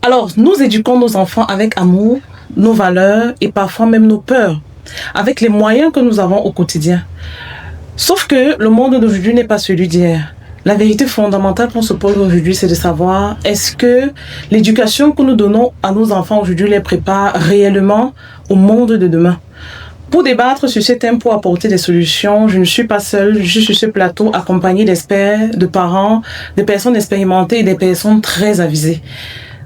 Alors, nous éduquons nos enfants avec amour, nos valeurs et parfois même nos peurs, avec les moyens que nous avons au quotidien. Sauf que le monde d'aujourd'hui n'est pas celui d'hier. La vérité fondamentale qu'on se pose aujourd'hui, c'est de savoir est-ce que l'éducation que nous donnons à nos enfants aujourd'hui les prépare réellement au monde de demain. Pour débattre sur ce thème, pour apporter des solutions, je ne suis pas seule, je suis sur ce plateau accompagnée d'experts, de parents, de personnes expérimentées et des personnes très avisées.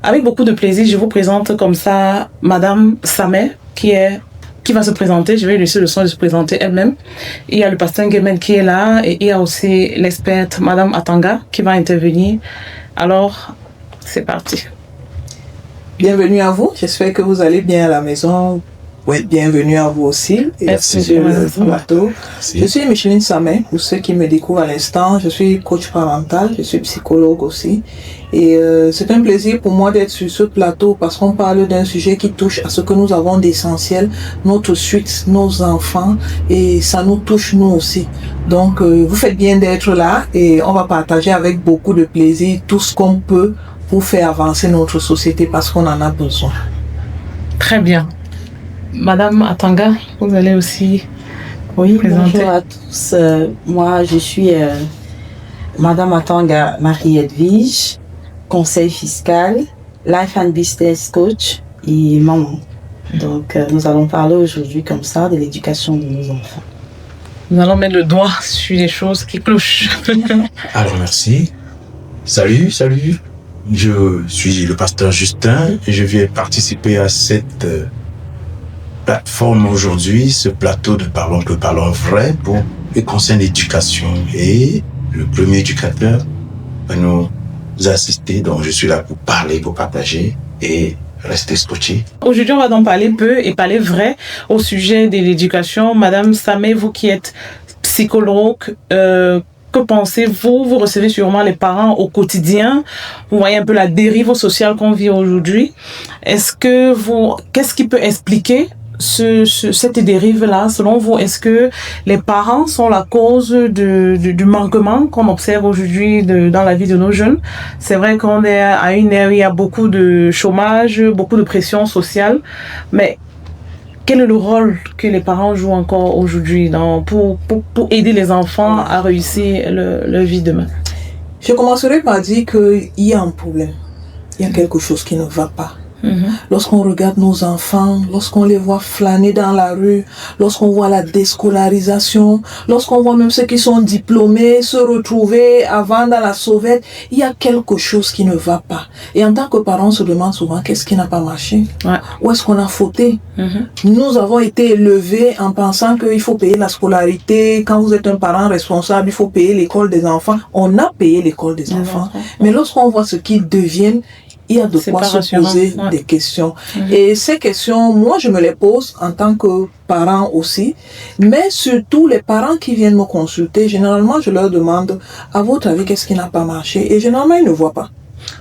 Avec beaucoup de plaisir, je vous présente comme ça Madame Sameh, qui va se présenter. Je vais lui laisser le soin de se présenter elle-même. Il y a le pasteur Nguemen qui est là et il y a aussi l'experte Madame Atanga qui va intervenir. Alors, c'est parti. Bienvenue à vous. J'espère que vous allez bien à la maison. Oui, bienvenue à vous aussi. Merci sur le plateau. Merci. Je suis Micheline Sameh, pour ceux qui me découvrent à l'instant. Je suis coach parental, je suis psychologue aussi. Et c'est un plaisir pour moi d'être sur ce plateau parce qu'on parle d'un sujet qui touche à ce que nous avons d'essentiel, notre suite, nos enfants, et ça nous touche nous aussi. Donc, vous faites bien d'être là et on va partager avec beaucoup de plaisir tout ce qu'on peut pour faire avancer notre société parce qu'on en a besoin. Très bien. Madame Atanga, vous allez aussi présenter. Bonjour à tous. Moi, je suis Madame Atanga Marie-Edwige, conseil fiscal, life and business coach et maman. Donc, nous allons parler aujourd'hui comme ça de l'éducation de nos enfants. Nous allons mettre le doigt sur les choses qui clochent. Alors, merci. Salut. Je suis le pasteur Justin et je viens participer à cette plateforme aujourd'hui, ce plateau de Parlons vrai pour qui concerne l'éducation. Et le premier éducateur va nous assister. Donc, je suis là pour parler, pour partager et rester scotché. Aujourd'hui, on va donc parler peu et parler vrai au sujet de l'éducation. Madame Sameh, vous qui êtes psychologue, que pensez-vous? Vous recevez sûrement les parents au quotidien. Vous voyez un peu la dérive sociale qu'on vit aujourd'hui. Qu'est-ce qui peut expliquer cette dérive-là, selon vous? Est-ce que les parents sont la cause du manquement qu'on observe aujourd'hui dans la vie de nos jeunes? C'est vrai qu'on est à une ère où il y a beaucoup de chômage, beaucoup de pression sociale, mais quel est le rôle que les parents jouent encore aujourd'hui pour aider les enfants à réussir leur vie demain? Je commencerai par dire qu'il y a un problème. Il y a quelque chose qui ne va pas. Lorsqu'on regarde nos enfants, lorsqu'on les voit flâner dans la rue, lorsqu'on voit la déscolarisation, lorsqu'on voit même ceux qui sont diplômés se retrouver avant dans la sauvette, il y a quelque chose qui ne va pas. Et en tant que parents, on se demande souvent qu'est-ce qui n'a pas marché, où est-ce qu'on a fauté. Nous avons été élevés en pensant qu'il faut payer la scolarité. Quand vous êtes un parent responsable, il faut payer l'école des enfants. On a payé l'école des enfants. Mais lorsqu'on voit ce qu'ils deviennent, il y a de quoi se poser des questions. Et ces questions, moi, je me les pose en tant que parent aussi. Mais surtout, les parents qui viennent me consulter, généralement, je leur demande, à votre avis, qu'est-ce qui n'a pas marché? Et généralement, ils ne voient pas.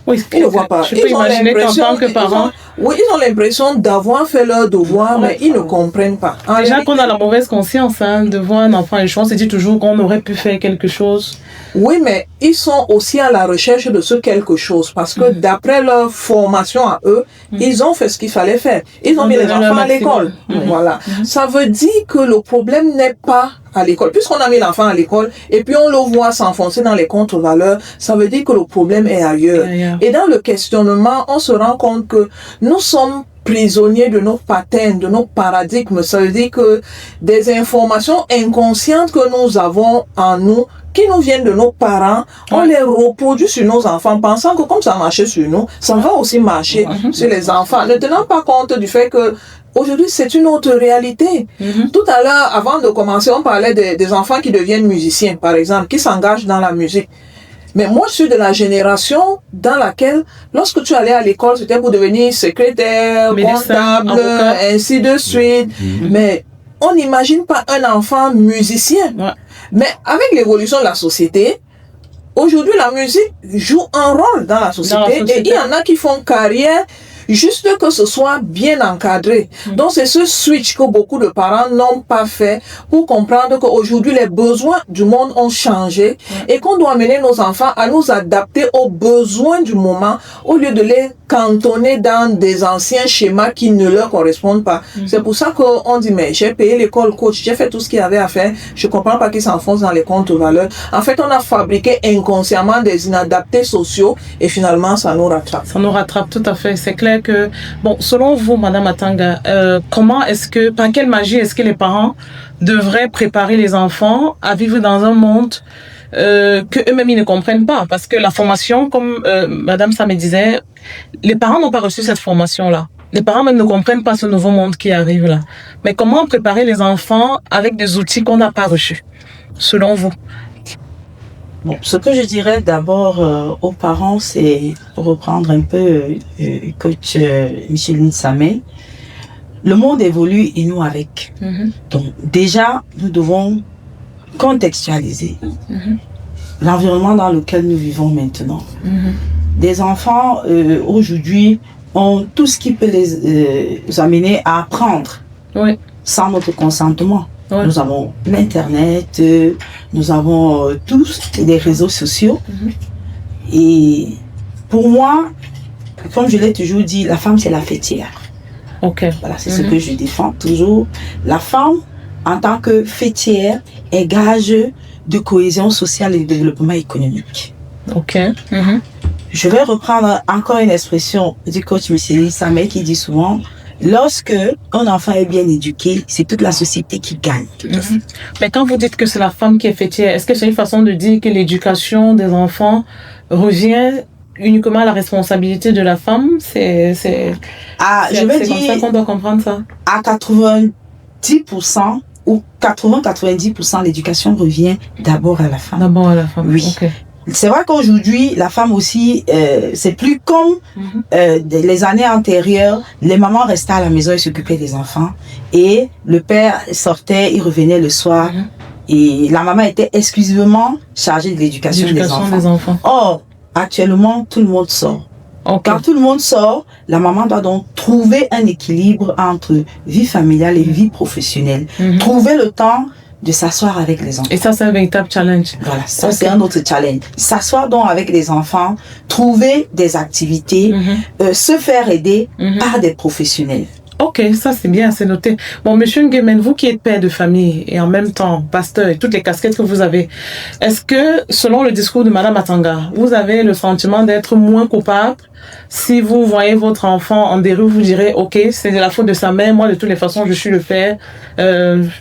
Oui, ils ne voient pas. Je peux imaginer qu'en tant que parent... Ils ont l'impression d'avoir fait leur devoir, mais ils ne comprennent pas. Déjà qu'on a la mauvaise conscience de voir un enfant échouer, on se dit toujours qu'on aurait pu faire quelque chose. Oui, mais ils sont aussi à la recherche de ce quelque chose parce que d'après leur formation à eux, ils ont fait ce qu'il fallait faire. Ils ont mis les enfants à l'école. Voilà. Ça veut dire que le problème n'est pas à l'école. Puisqu'on a mis l'enfant à l'école et puis on le voit s'enfoncer dans les contre-valeurs, ça veut dire que le problème est ailleurs. Et dans le questionnement, on se rend compte que nous sommes prisonniers de nos patterns, de nos paradigmes. Ça veut dire que des informations inconscientes que nous avons en nous, qui nous viennent de nos parents, on les reproduit sur nos enfants, pensant que comme ça marchait sur nous, ça va aussi marcher sur les enfants, ne tenant pas compte du fait que aujourd'hui, c'est une autre réalité. Tout à l'heure, avant de commencer, on parlait des enfants qui deviennent musiciens, par exemple, qui s'engagent dans la musique. Mais moi, je suis de la génération dans laquelle, lorsque tu allais à l'école, c'était pour devenir secrétaire, comptable, ainsi de suite. Mais on n'imagine pas un enfant musicien. Mais avec l'évolution de la société, aujourd'hui, la musique joue un rôle dans la société. Et il y en a qui font carrière juste que ce soit bien encadré. Donc c'est ce switch que beaucoup de parents n'ont pas fait pour comprendre qu'aujourd'hui les besoins du monde ont changé et qu'on doit amener nos enfants à nous adapter aux besoins du moment au lieu de les cantonner dans des anciens schémas qui ne leur correspondent pas. C'est pour ça qu'on dit mais j'ai payé l'école coach, j'ai fait tout ce qu'il y avait à faire, je comprends pas qu'ils s'enfoncent dans les comptes valeurs. En fait, on a fabriqué inconsciemment des inadaptés sociaux et finalement ça nous rattrape. Ça nous rattrape tout à fait. C'est clair que, bon, selon vous, Madame Atanga, comment est-ce que, par quelle magie est-ce que les parents devraient préparer les enfants à vivre dans un monde que eux-mêmes ils ne comprennent pas, parce que la formation, comme Madame Samé disait, les parents n'ont pas reçu cette formation-là. Les parents même ne comprennent pas ce nouveau monde qui arrive là. Mais comment préparer les enfants avec des outils qu'on n'a pas reçus, selon vous? Bon, ce que je dirais d'abord aux parents, c'est pour reprendre un peu coach Micheline Samé. Le monde évolue et nous avec. Donc déjà, nous devons contextualiser l'environnement dans lequel nous vivons maintenant. Des enfants aujourd'hui ont tout ce qui peut les amener à apprendre sans notre consentement. Nous avons l'Internet, nous avons tous des réseaux sociaux. Et pour moi, comme je l'ai toujours dit, la femme c'est la fêtière. Voilà, c'est ce que je défends toujours. La femme, en tant que fêtière, est gage de cohésion sociale et de développement économique. Je vais reprendre encore une expression du coach Micheline Samé qui dit souvent: lorsque un enfant est bien éduqué, c'est toute la société qui gagne. Mais quand vous dites que c'est la femme qui est fêtière, est-ce que c'est une façon de dire que l'éducation des enfants revient uniquement à la responsabilité de la femme? Je vais dire, comme ça qu'on doit comprendre ça. À 90% ou 80-90%, l'éducation revient d'abord à la femme. D'abord à la femme. Oui. C'est vrai qu'aujourd'hui, la femme aussi, c'est plus comme les années antérieures. Les mamans restaient à la maison et s'occupaient des enfants. Et le père sortait, il revenait le soir. Et la maman était exclusivement chargée de l'éducation des enfants. Or, actuellement, tout le monde sort. Quand tout le monde sort, la maman doit donc trouver un équilibre entre vie familiale et vie professionnelle. Trouver le temps de s'asseoir avec les enfants. Et ça, c'est un véritable challenge. Voilà, ça c'est un autre challenge. S'asseoir donc avec les enfants, trouver des activités, se faire aider par des professionnels. Ok, ça c'est bien, c'est noté. Bon, Monsieur Nguemen, vous qui êtes père de famille et en même temps pasteur et toutes les casquettes que vous avez, est-ce que, selon le discours de Madame Atanga, vous avez le sentiment d'être moins coupable si vous voyez votre enfant en dérive, vous direz, ok, c'est de la faute de sa mère, moi de toutes les façons je suis le père,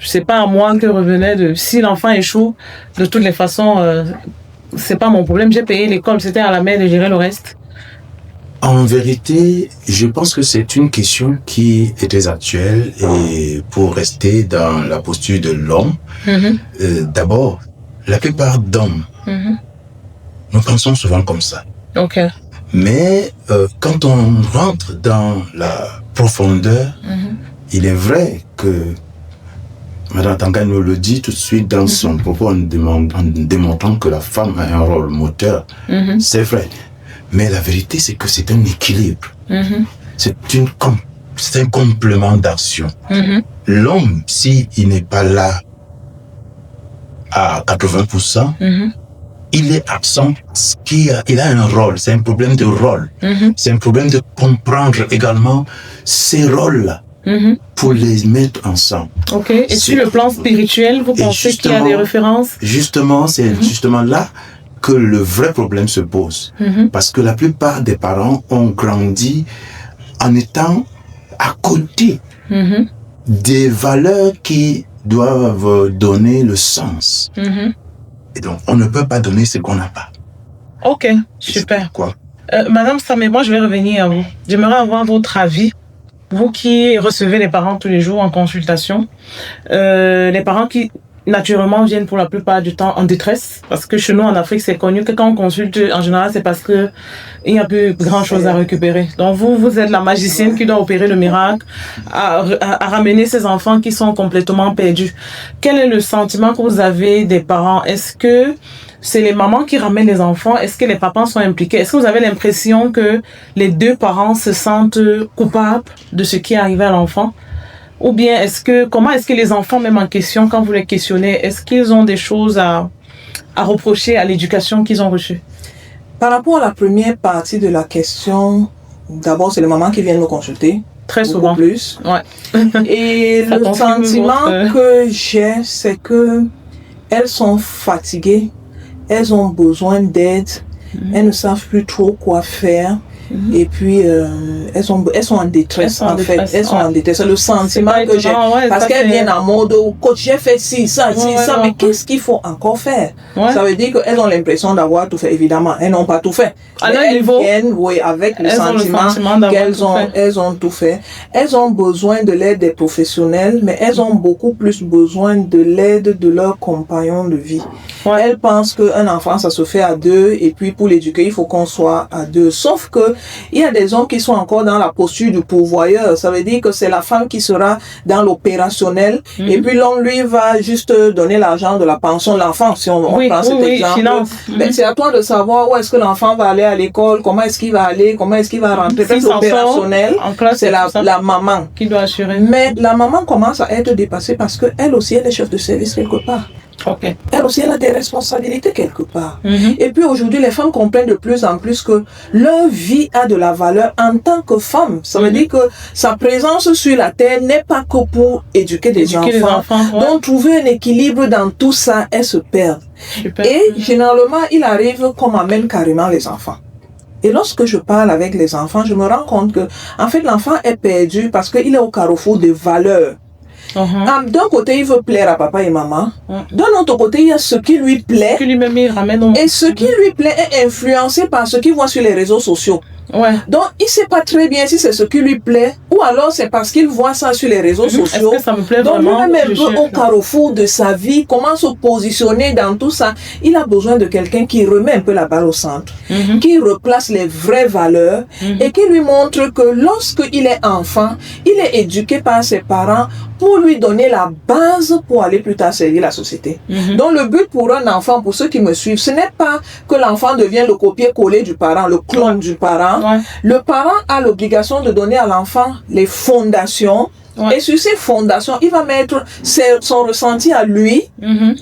c'est pas à moi que revenait de, si l'enfant échoue, de toutes les façons, c'est pas mon problème, j'ai payé l'école, c'était à la mère de gérer le reste. En vérité, je pense que c'est une question qui est très actuelle et pour rester dans la posture de l'homme, d'abord, la plupart d'hommes, nous pensons souvent comme ça. Mais quand on rentre dans la profondeur, il est vrai que Madame Atanga nous le dit tout de suite dans son propos en démontrant que la femme a un rôle moteur. C'est vrai. Mais la vérité, c'est que c'est un équilibre. C'est un complément d'action. L'homme, s'il n'est pas là à 80%, il est absent. Il a un rôle. C'est un problème de rôle. C'est un problème de comprendre également ces rôles-là pour les mettre ensemble. Et sur le plan spirituel, vous pensez qu'il y a des références? Justement, c'est justement là que le vrai problème se pose. Parce que la plupart des parents ont grandi en étant à côté des valeurs qui doivent donner le sens. Et donc, on ne peut pas donner ce qu'on n'a pas. Ok, super. Quoi? Madame Samé, moi je vais revenir à vous. J'aimerais avoir votre avis. Vous qui recevez les parents tous les jours en consultation, les parents qui naturellement viennent pour la plupart du temps en détresse, parce que chez nous en Afrique c'est connu que quand on consulte en général c'est parce que il n'y a plus grand chose à récupérer. Donc vous êtes la magicienne qui doit opérer le miracle à ramener ces enfants qui sont complètement perdus. Quel est le sentiment que vous avez des parents? Est-ce que c'est les mamans qui ramènent les enfants? Est-ce que les papas sont impliqués? Est-ce que vous avez l'impression que les deux parents se sentent coupables de ce qui est arrivé à l'enfant? Ou bien comment est-ce que les enfants, même en question, quand vous les questionnez, est-ce qu'ils ont des choses à reprocher à l'éducation qu'ils ont reçue? Par rapport à la première partie de la question, d'abord, c'est les mamans qui viennent nous consulter. Très souvent. Plus. Ouais. Et le sentiment que j'ai, c'est que elles sont fatiguées, elles ont besoin d'aide, elles ne savent plus trop quoi faire. Et puis, elles sont en détresse, en fait. Elles sont en détresse. C'est le sentiment que j'ai. Parce qu'elles viennent en mode, coach, j'ai fait ci, ça, mais qu'est-ce qu'il faut encore faire? Ça veut dire qu'elles ont l'impression d'avoir tout fait. Évidemment, elles n'ont pas tout fait. Elles viennent, avec le sentiment qu'elles ont tout fait. Elles ont besoin de l'aide des professionnels, mais elles ont beaucoup plus besoin de l'aide de leurs compagnons de vie. Elles pensent qu'un enfant, ça se fait à deux, et puis pour l'éduquer, il faut qu'on soit à deux. Sauf que il y a des hommes qui sont encore dans la posture du pourvoyeur. Ça veut dire que c'est la femme qui sera dans l'opérationnel, et puis l'homme, lui, va juste donner l'argent de la pension de l'enfant, si on prend cet exemple. Mais c'est à toi de savoir où est-ce que l'enfant va aller à l'école, comment est-ce qu'il va aller, comment est-ce qu'il va rentrer. L'opérationnel, c'est la maman qui doit assurer. Mais la maman commence à être dépassée parce qu'elle aussi, elle est chef de service quelque part. Okay. Elle aussi, elle a des responsabilités quelque part. Et puis aujourd'hui, les femmes comprennent de plus en plus que leur vie a de la valeur en tant que femme. Ça veut dire que sa présence sur la terre n'est pas que pour éduquer des enfants. Donc trouver un équilibre dans tout ça, elles se perdent. Et généralement, il arrive qu'on m'amène carrément les enfants. Et lorsque je parle avec les enfants, je me rends compte que, en fait, l'enfant est perdu parce qu'il est au carrefour des valeurs. D'un côté, il veut plaire à papa et maman. D'un autre côté, il y a ce qui lui plaît. Et ce qui lui plaît est influencé par ce qu'il voit sur les réseaux sociaux. Donc, il ne sait pas très bien si c'est ce qui lui plaît ou alors c'est parce qu'il voit ça sur les réseaux sociaux. Que ça me plaît donc, vraiment? lui-même un peu au carrefour de sa vie, comment se positionner dans tout ça. Il a besoin de quelqu'un qui remet un peu la balle au centre, qui replace les vraies valeurs et qui lui montre que lorsqu'il est enfant, il est éduqué par ses parents pour lui donner la base pour aller plus tard servir la société. Donc, le but pour un enfant, pour ceux qui me suivent, ce n'est pas que l'enfant devienne le copier-coller du parent, le clone du parent. Le parent a l'obligation de donner à l'enfant les fondations. Et sur ces fondations, il va mettre son ressenti à lui.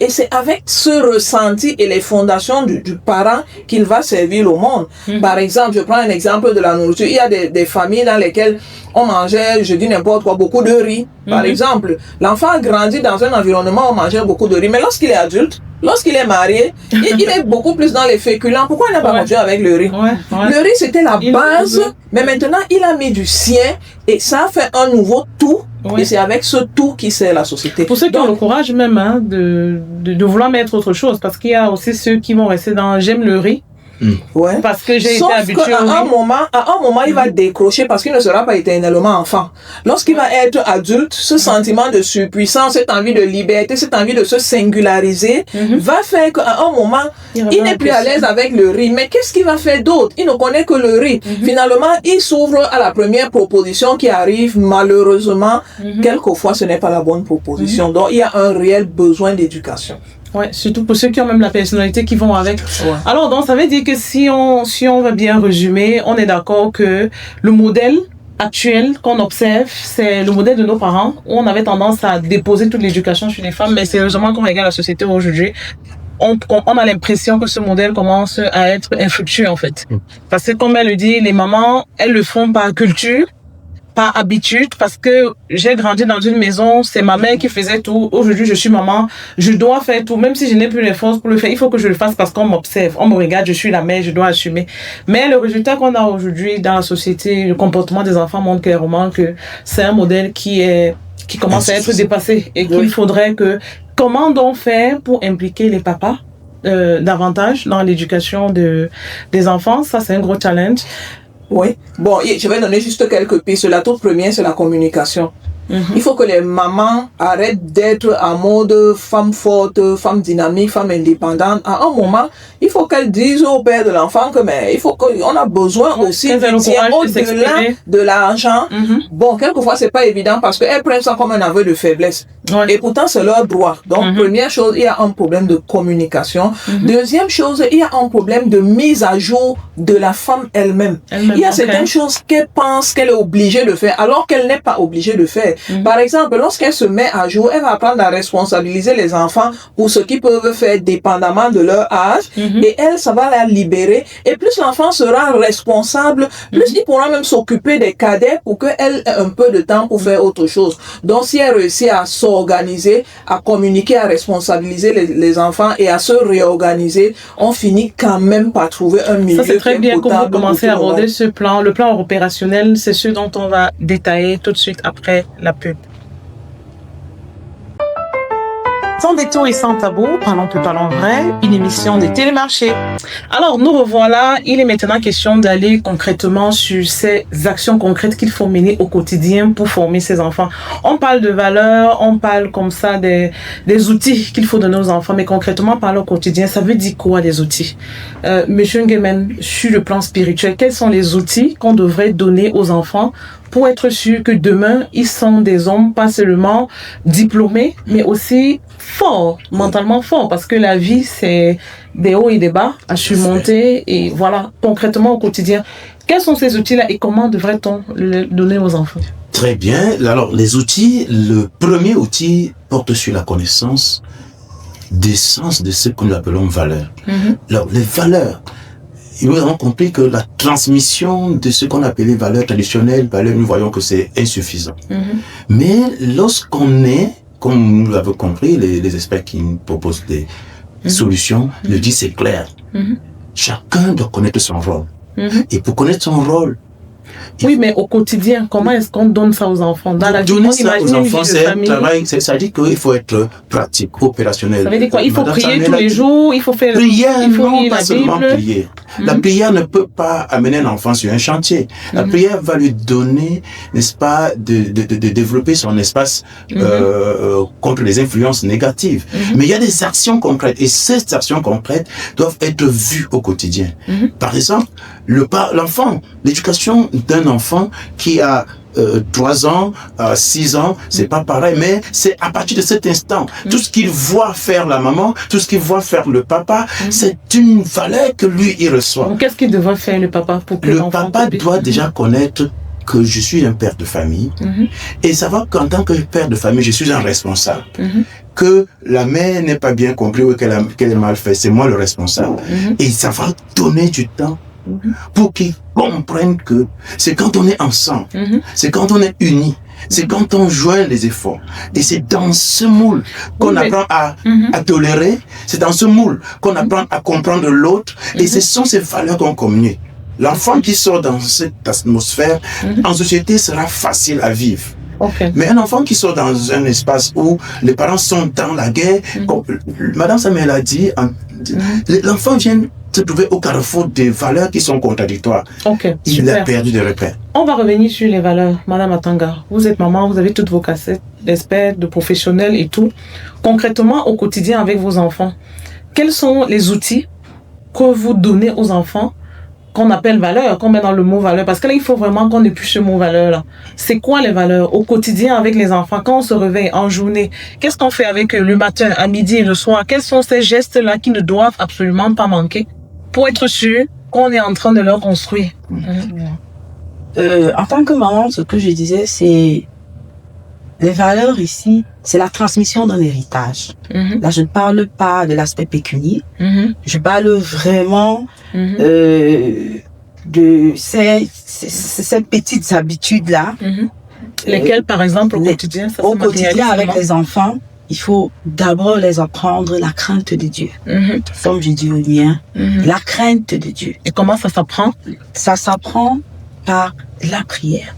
Et c'est avec ce ressenti et les fondations du parent qu'il va servir le monde. Par exemple, je prends un exemple de la nourriture. Il y a des familles dans lesquelles on mangeait, je dis n'importe quoi, beaucoup de riz. Par exemple, l'enfant a grandi dans un environnement où on mangeait beaucoup de riz. Mais lorsqu'il est adulte, lorsqu'il est marié, il est beaucoup plus dans les féculents. Pourquoi il n'a pas continué avec le riz? Le riz, c'était la base, mais maintenant, il a mis du sien et ça a fait un nouveau tout. Et c'est avec ce tout qui sert la société. Pour ceux qui ont le courage même de vouloir mettre autre chose, parce qu'il y a aussi ceux qui vont rester dans « j'aime le riz ». Parce que j'ai été habituée à un moment, il va décrocher parce qu'il ne sera pas éternellement enfant. Lorsqu'il va être adulte, ce sentiment de surpuissance, cette envie de liberté, cette envie de se singulariser, va faire qu'à un moment, il n'est plus à l'aise avec le riz. Mais qu'est-ce qu'il va faire d'autre? Il ne connaît que le riz. Finalement, il s'ouvre à la première proposition qui arrive. Malheureusement, quelquefois, ce n'est pas la bonne proposition. Donc, il y a un réel besoin d'éducation. Surtout pour ceux qui ont même la personnalité qui vont avec. Alors, donc, ça veut dire que si on veut bien résumer, on est d'accord que le modèle actuel qu'on observe, c'est le modèle de nos parents, où on avait tendance à déposer toute l'éducation sur les femmes, mais sérieusement, quand on regarde la société aujourd'hui, on a l'impression que ce modèle commence à être infructueux, en fait. Parce que, comme elle le dit, les mamans, elles le font par culture, par habitude, parce que j'ai grandi dans une maison, c'est ma mère qui faisait tout. Aujourd'hui, je suis maman, je dois faire tout, même si je n'ai plus les forces pour le faire. Il faut que je le fasse parce qu'on m'observe, on me regarde, je suis la mère, je dois assumer. Mais le résultat qu'on a aujourd'hui dans la société, le comportement des enfants montre clairement que c'est un modèle qui commence à être dépassé et qu'il faudrait que, comment donc faire pour impliquer les papas davantage dans l'éducation des enfants? Ça, c'est un gros challenge. Oui. Bon, je vais donner juste quelques pistes. La toute première, c'est la communication. Il faut que les mamans arrêtent d'être en mode femme forte, femme dynamique, femme indépendante. À un moment, il faut qu'elles disent au père de l'enfant que mais il faut qu'on a besoin aussi au-delà de l'argent. Bon, quelquefois c'est pas évident parce qu'elles prennent ça comme un aveu de faiblesse. Et pourtant c'est leur droit. Donc première chose, il y a un problème de communication. Deuxième chose, il y a un problème de mise à jour de la femme elle-même. Il y a certaines choses qu'elle pense qu'elle est obligée de faire alors qu'elle n'est pas obligée de faire. Par exemple, lorsqu'elle se met à jour, elle va apprendre à responsabiliser les enfants pour ce qu'ils peuvent faire dépendamment de leur âge. Et elle, ça va la libérer. Et plus l'enfant sera responsable, plus il pourra même s'occuper des cadets pour qu'elle ait un peu de temps pour faire autre chose. Donc, si elle réussit à s'organiser, à communiquer, à responsabiliser les enfants et à se réorganiser, on finit quand même par trouver un milieu. Ça, c'est très bien que vous commencez à aborder ce plan. Le plan opérationnel, c'est ce dont on va détailler tout de suite après la pub. Sans détour et sans tabou, parlons peu, parlons vrai, une émission de Télémarché. Alors, nous revoilà. Il est maintenant question d'aller concrètement sur ces actions concrètes qu'il faut mener au quotidien pour former ses enfants. On parle de valeurs, on parle comme ça des outils qu'il faut donner aux enfants, mais concrètement, parler au quotidien, ça veut dire quoi, les outils? Monsieur Nguemen, sur le plan spirituel, quels sont les outils qu'on devrait donner aux enfants pour être sûr que demain, ils sont des hommes pas seulement diplômés, mais aussi forts, mentalement forts, parce que la vie, c'est des hauts et des bas à surmonter, et voilà, concrètement au quotidien. Quels sont ces outils-là et comment devrait-on les donner aux enfants? Très bien. Alors, les outils, le premier outil porte sur la connaissance des sens de ce que nous appelons valeurs. Alors, les valeurs, nous avons compris que la transmission de ce qu'on appelait valeurs traditionnelles, nous voyons que c'est insuffisant. Mais lorsqu'on est, comme nous l'avons compris, les experts qui nous proposent des solutions le disent, c'est clair. Chacun doit connaître son rôle. Et pour connaître son rôle, oui, mais au quotidien, comment est-ce qu'on donne ça aux enfants? Dans la vie, donner ça aux enfants, c'est un travail, ça veut dire qu'il faut être pratique, opérationnel. Ça veut dire quoi? Il faut prier tous les jours, il faut faire prière, il faut lire la Bible. Prier. La prière ne peut pas amener un enfant sur un chantier. La prière va lui donner, n'est-ce pas, de développer son espace contre les influences négatives. Mais il y a des actions concrètes et ces actions concrètes doivent être vues au quotidien. Par exemple, l'enfant, l'éducation d'un enfant qui a 3 ans, 6 ans, c'est pas pareil, mais c'est à partir de cet instant. Tout ce qu'il voit faire la maman, tout ce qu'il voit faire le papa, c'est une valeur que lui, il reçoit. Qu'est-ce qu'il devrait faire le papa pour que le papa doit déjà connaître que je suis un père de famille et savoir qu'en tant que père de famille, je suis un responsable. Que la mère n'est pas bien compris ou qu'elle a mal fait, c'est moi le responsable. Et ça va donner du temps pour qu'ils comprennent que c'est quand on est ensemble, c'est quand on est unis, c'est quand on joint les efforts. Et c'est dans ce moule qu'on apprend à tolérer, c'est dans ce moule qu'on apprend à comprendre l'autre, et ce sont ces valeurs qu'on communique. L'enfant qui sort dans cette atmosphère, en société, sera facile à vivre. Mais un enfant qui sort dans un espace où les parents sont dans la guerre, comme Madame Samuel a dit, l'enfant vient se trouver au carrefour des valeurs qui sont contradictoires. Il a perdu des repères. On va revenir sur les valeurs. Madame Atanga, vous êtes maman, vous avez toutes vos cassettes d'experts, de professionnels et tout. Concrètement, au quotidien avec vos enfants, quels sont les outils que vous donnez aux enfants qu'on appelle valeurs, qu'on met dans le mot valeur, parce que là, il faut vraiment qu'on ait plus ce mot valeur là. C'est quoi les valeurs au quotidien avec les enfants quand on se réveille en journée? Qu'est-ce qu'on fait avec eux le matin, à midi et le soir? Quels sont ces gestes-là qui ne doivent absolument pas manquer pour être sûr qu'on est en train de leur construire? En tant que maman, ce que je disais, c'est les valeurs ici, c'est la transmission d'un héritage. Là, je ne parle pas de l'aspect pécunier. Je parle vraiment de ces petites habitudes-là. Lesquelles, par exemple, au quotidien? Au quotidien, avec les enfants, il faut d'abord les apprendre la crainte de Dieu. Comme je dis au mien, la crainte de Dieu. Et comment ça s'apprend? Ça s'apprend par la prière.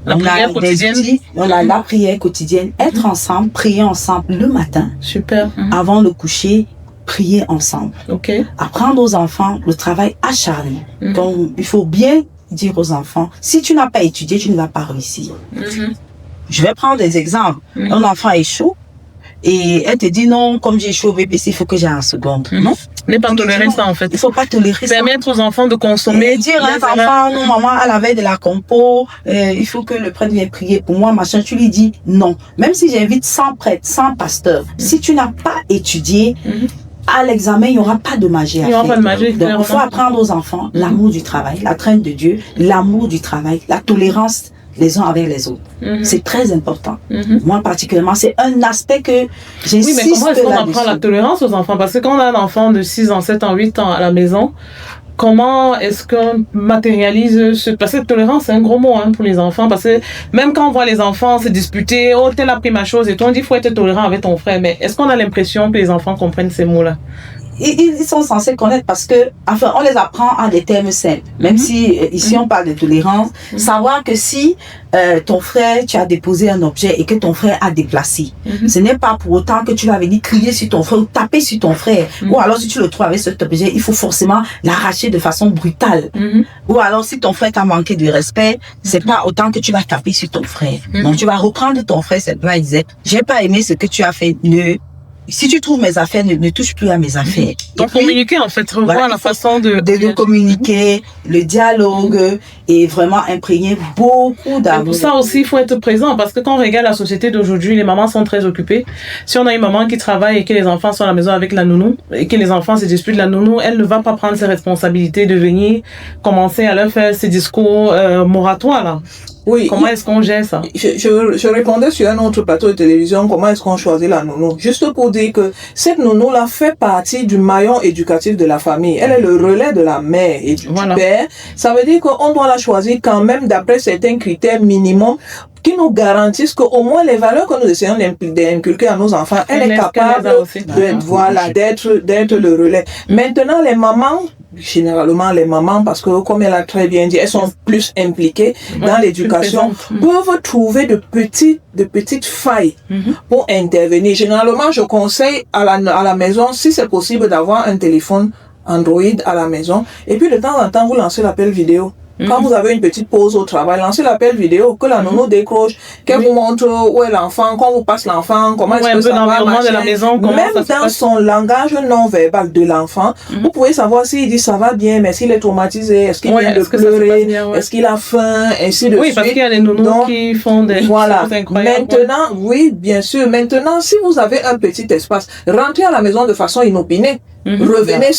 La prière quotidienne. On a la prière quotidienne. Être ensemble, prier ensemble le matin. Super. Avant le coucher, prier ensemble. Apprendre aux enfants le travail acharné. Donc, il faut bien dire aux enfants, si tu n'as pas étudié, tu ne vas pas réussir. Je vais prendre des exemples. Un enfant est chaud et elle te dit non, comme j'ai chaud au VPC, il faut que j'ai en seconde. Non? Ne pas tolérer ça, en fait. Il faut pas tolérer ça. Permettre aux enfants de consommer. Et dire à un enfant, non, maman, à la veille de la compo, il faut que le prêtre vienne prier pour moi, machin. Tu lui dis non. Même si j'invite 100 prêtres, 100 pasteurs, si tu n'as pas étudié, à l'examen, il n'y aura pas de magie à faire. Il n'y aura pas de magie. Donc, il faut apprendre aux enfants l'amour du travail, la crainte de Dieu, l'amour du travail, la tolérance les uns avec les autres. C'est très important. Moi, particulièrement, c'est un aspect que j'insiste. Oui, mais comment est-ce qu'on apprend la tolérance aux enfants? Parce que quand on a un enfant de 6 ans, 7 ans, 8 ans à la maison, comment est-ce qu'on matérialise ce... Parce que tolérance, c'est un gros mot pour les enfants. Parce que même quand on voit les enfants se disputer, oh, tel a pris ma chose et tout, on dit qu'il faut être tolérant avec ton frère. Mais est-ce qu'on a l'impression que les enfants comprennent ces mots-là? Ils sont censés connaître parce que, enfin, on les apprend en des termes simples. Même si ici on parle de tolérance, savoir que si ton frère, tu as déposé un objet et que ton frère a déplacé, ce n'est pas pour autant que tu vas venir crier sur ton frère ou taper sur ton frère. Ou alors si tu le trouves avec cet objet, il faut forcément l'arracher de façon brutale. Ou alors si ton frère t'a manqué de respect, c'est pas autant que tu vas taper sur ton frère. Donc tu vas reprendre ton frère, cette voix, il disait, j'ai pas aimé ce que tu as fait, si tu trouves mes affaires, ne touche plus à mes affaires. Donc, communiquer, en fait, revoir la façon de communiquer, le dialogue, et vraiment imprégner beaucoup d'amour. Pour ça aussi, il faut être présent, parce que quand on regarde la société d'aujourd'hui, les mamans sont très occupées. Si on a une maman qui travaille et que les enfants sont à la maison avec la nounou, et que les enfants se disputent la nounou, elle ne va pas prendre ses responsabilités de venir commencer à leur faire ces discours moratoires, là. Oui. Comment est-ce qu'on gère ça? Je répondais sur un autre plateau de télévision, comment est-ce qu'on choisit la nounou? Juste pour dire que cette nounou-là fait partie du maillon éducatif de la famille. Elle est le relais de la mère et du père. Ça veut dire qu'on doit la choisir quand même d'après certains critères minimums qui nous garantissent qu'au moins les valeurs que nous essayons d'inculquer à nos enfants, elle est capable d'être le relais. Maintenant, les mamans, généralement les mamans, parce que comme elle a très bien dit, elles sont plus impliquées dans l'éducation, peuvent trouver de petites failles pour intervenir. Généralement, je conseille à la maison, si c'est possible, d'avoir un téléphone Android à la maison, et puis de temps en temps, vous lancez l'appel vidéo. Quand vous avez une petite pause au travail, lancez l'appel vidéo, que la nounou décroche, qu'elle vous montre où est l'enfant, quand vous passe l'enfant, comment est-ce que ça va marcher. De la maison, même dans son langage non verbal de l'enfant, vous pouvez savoir s'il dit ça va bien, mais s'il est traumatisé, est-ce qu'il vient de pleurer, est-ce qu'il a faim, ainsi de suite. Oui, parce qu'il y a des nounous qui font des choses incroyables. Maintenant, oui, bien sûr. Maintenant, si vous avez un petit espace, rentrez à la maison de façon inopinée. Revenez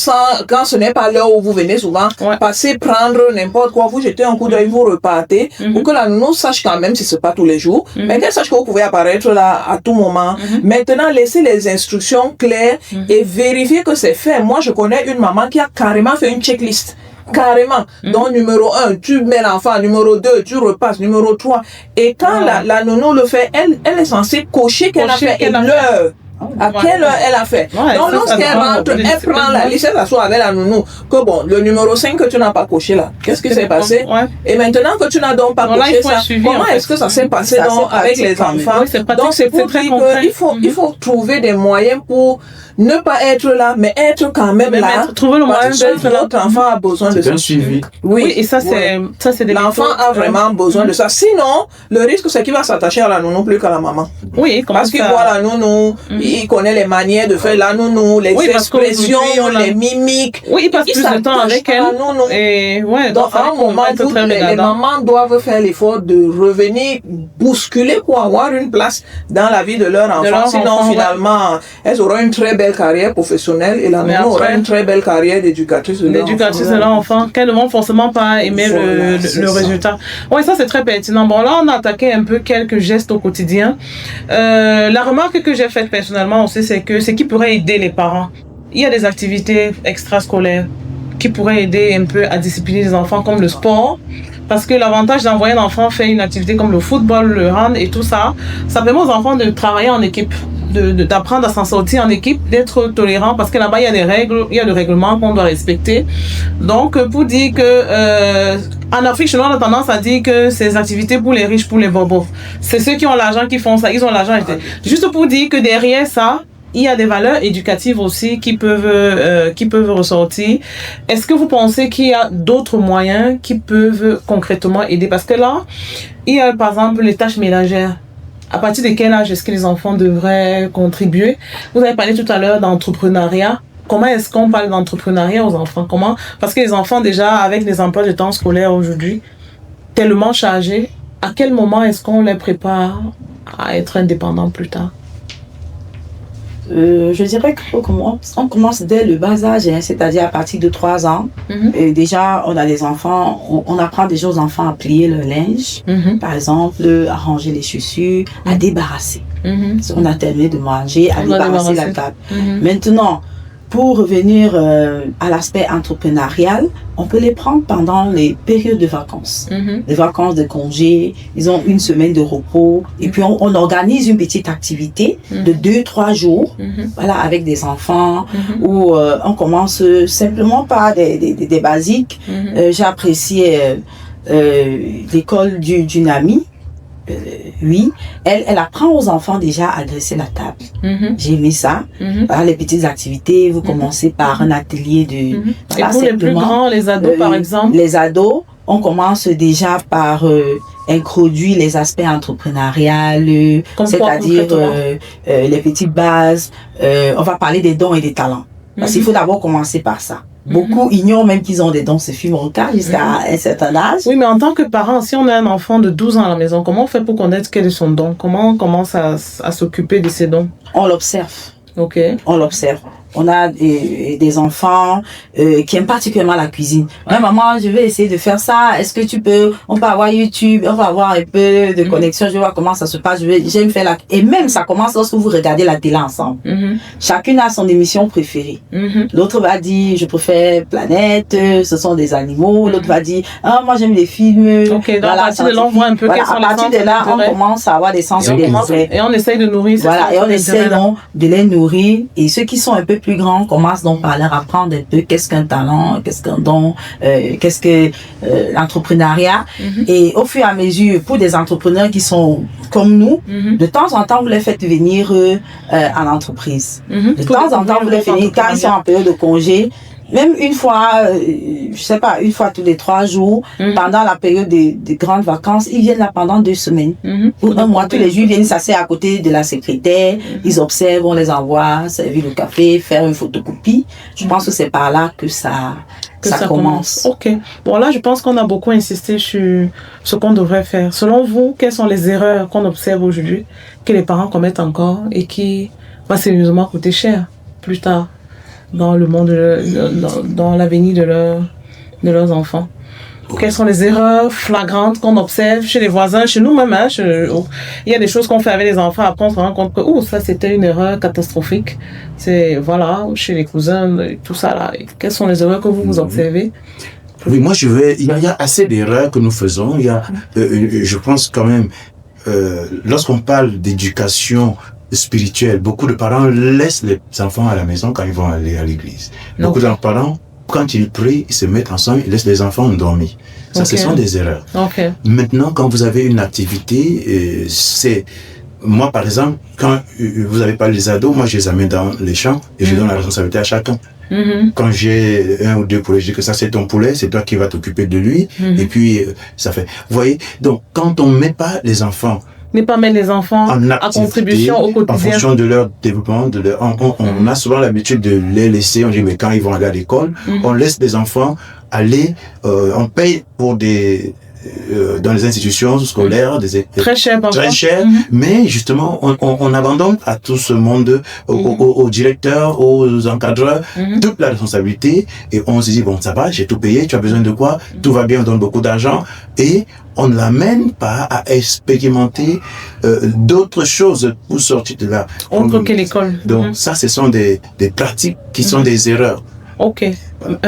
quand ce n'est pas l'heure où vous venez souvent, passez prendre n'importe quoi, vous jetez un coup d'œil, vous repartez, pour que la nounou sache quand même si c'est pas tous les jours, mais qu'elle sache que vous pouvez apparaître là à tout moment. Maintenant, laissez les instructions claires et vérifiez que c'est fait. Moi, je connais une maman qui a carrément fait une checklist. Carrément. Donc, numéro 1, tu mets l'enfant. Numéro 2, tu repasses. Numéro 3. Et quand la nounou le fait, elle est censée cocher qu'elle a fait et l'heure. À quelle heure elle a fait. Donc, lorsqu'elle rentre, elle prend la liste, elle s'assoit avec la nounou. Que bon, le numéro 5 que tu n'as pas coché là, qu'est-ce qui s'est passé? Et maintenant que tu n'as donc pas coché ça, comment est-ce que ça s'est passé avec les enfants? Donc, c'est pour dire qu'il faut trouver des moyens pour ne pas être là, mais être quand même là. Trouver le moyen d'être là. Votre enfant a besoin de ça. Suivi. Oui, et ça, c'est des l'enfant a vraiment besoin de ça. Sinon, le risque, c'est qu'il va s'attacher à la nounou plus qu'à la maman. Oui, parce qu'il voit la nounou, il connaît les manières de faire la nounou, les expressions, les mimiques. Oui, il passe plus de temps avec elle. Et donc, à un moment, les mamans doivent faire l'effort de revenir bousculer pour avoir une place dans la vie de leur enfant. Sinon, finalement, elles auront une très belle carrière professionnelle et la nounou aura une très belle carrière d'éducatrice de leur enfant. L'éducatrice de leur enfant, qu'elles ne vont forcément pas aimer le résultat. Oui, ça c'est très pertinent. Bon, là on a attaqué un peu quelques gestes au quotidien. La remarque que j'ai faite personnellement aussi, c'est qui pourrait aider les parents. Il y a des activités extrascolaires qui pourraient aider un peu à discipliner les enfants, comme le sport. Parce que l'avantage d'envoyer un enfant faire une activité comme le football, le hand et tout ça, ça permet aux enfants de travailler en équipe. D'apprendre à s'en sortir en équipe, d'être tolérant, parce que là-bas il y a des règles, il y a le règlement qu'on doit respecter. Donc pour dire que en Afrique, chez nous, on a tendance à dire que c'est des activités pour les riches, pour les bobos. C'est ceux qui ont l'argent qui font ça, ils ont l'argent. Juste pour dire que derrière ça, il y a des valeurs éducatives aussi qui peuvent ressortir. Est-ce que vous pensez qu'il y a d'autres moyens qui peuvent concrètement aider? Parce que là, il y a par exemple les tâches ménagères. À partir de quel âge est-ce que les enfants devraient contribuer? Vous avez parlé tout à l'heure d'entrepreneuriat. Comment est-ce qu'on parle d'entrepreneuriat aux enfants? Comment? Parce que les enfants, déjà, avec les emplois de temps scolaires aujourd'hui, tellement chargés, à quel moment est-ce qu'on les prépare à être indépendants plus tard? Je dirais qu'on commence dès le bas âge, hein, c'est-à-dire à partir de 3 ans. Et déjà, on a des enfants, on apprend déjà aux enfants à plier le linge, par exemple, à ranger les chaussures, à débarrasser. Si on a terminé de manger, à débarrasser la table. Maintenant, pour revenir à l'aspect entrepreneurial, on peut les prendre pendant les périodes de vacances. Les vacances de congé, ils ont une semaine de repos. Et puis, on organise une petite activité de 2-3 jours, voilà, avec des enfants, où on commence simplement par des basiques. J'ai apprécié l'école d'une amie. Oui, elle apprend aux enfants déjà à dresser la table. J'ai aimé ça. Voilà, les petites activités, vous commencez par un atelier de... Voilà, et pour les plus grands, les ados par exemple? Les ados, on commence déjà par introduire les aspects entrepreneuriaux, c'est-à-dire les petites bases. On va parler des dons et des talents. Parce qu'il faut d'abord commencer par ça. Beaucoup ignorent même qu'ils ont des dons, ce film en cas jusqu'à un certain âge. Oui, mais en tant que parent, si on a un enfant de 12 ans à la maison, comment on fait pour connaître quel est son don? Comment on commence à s'occuper de ses dons? On l'observe. Ok. On l'observe. On a des enfants qui aiment particulièrement la cuisine. Ouais, maman, je vais essayer de faire ça. Est-ce que tu peux? On peut avoir YouTube, on va avoir un peu de connexion. Je vais voir comment ça se passe. J'aime faire la... Et même, ça commence lorsque vous regardez la télé ensemble. Chacune a son émission préférée. L'autre va dire, je préfère Planète, ce sont des animaux. L'autre va dire, ah, moi j'aime les films. Ok, donc à partir de là, on voit un peu quels sont les à partir de là, on commence à avoir des sens d'intérêt. Et on essaye de nourrir. Voilà, et on essaye donc de les nourrir. Et ceux qui sont un peu plus grands commencent donc par leur apprendre un peu qu'est-ce qu'un talent, qu'est-ce qu'un don, qu'est-ce que l'entrepreneuriat. Et au fur et à mesure, pour des entrepreneurs qui sont comme nous, de temps en temps, vous les faites venir à l'entreprise. De temps en temps, vous les faites venir quand ils sont en période de congé. Même une fois, je sais pas, une fois tous les 3 jours, pendant la période des grandes vacances, ils viennent là pendant 2 semaines. Ou un mois, tous les jours, ils viennent s'asseoir à côté de la secrétaire, ils observent, on les envoie, servir le café, faire une photocopie. Je pense que c'est par là que ça commence. Ok. Bon, là, je pense qu'on a beaucoup insisté sur ce qu'on devrait faire. Selon vous, quelles sont les erreurs qu'on observe aujourd'hui, que les parents commettent encore et qui vont sérieusement coûter cher plus tard dans le monde, dans l'avenir de leurs enfants? Quelles sont les erreurs flagrantes qu'on observe chez les voisins, chez nous-mêmes? Hein, il y a des choses qu'on fait avec les enfants, après on se rend compte que ça c'était une erreur catastrophique. C'est, voilà, chez les cousins, tout ça là. Quelles sont les erreurs que vous observez? Oui, moi il y a assez d'erreurs que nous faisons. Il y a, je pense quand même, lorsqu'on parle d'éducation spirituelle, beaucoup de parents laissent les enfants à la maison quand ils vont aller à l'église. Beaucoup de parents, quand ils prient, ils se mettent ensemble, ils laissent les enfants dormir. Ça, ce sont des erreurs. Maintenant, quand vous avez une activité, c'est... Moi, par exemple, quand vous avez parlé des ados, moi, je les amène dans les champs et je donne la responsabilité à chacun. Quand j'ai 1 ou 2 poulets, je dis que ça, c'est ton poulet, c'est toi qui vas t'occuper de lui. Et puis, ça fait... Vous voyez? Donc, quand on ne met pas les enfants ne pas mettre les enfants à contribution au quotidien. En fonction de leur développement, on a souvent l'habitude de les laisser, on dit mais quand ils vont aller à l'école, on laisse les enfants aller, on paye pour dans les institutions scolaires, très cher, mais justement on abandonne à tout ce monde, aux directeurs, aux encadreurs, toute la responsabilité, et on se dit bon ça va, j'ai tout payé, tu as besoin de quoi, tout va bien, on donne beaucoup d'argent, et on ne l'amène pas à expérimenter d'autres choses pour sortir de là. Autre que l'école. Donc ça, ce sont des pratiques qui sont des erreurs. Ok.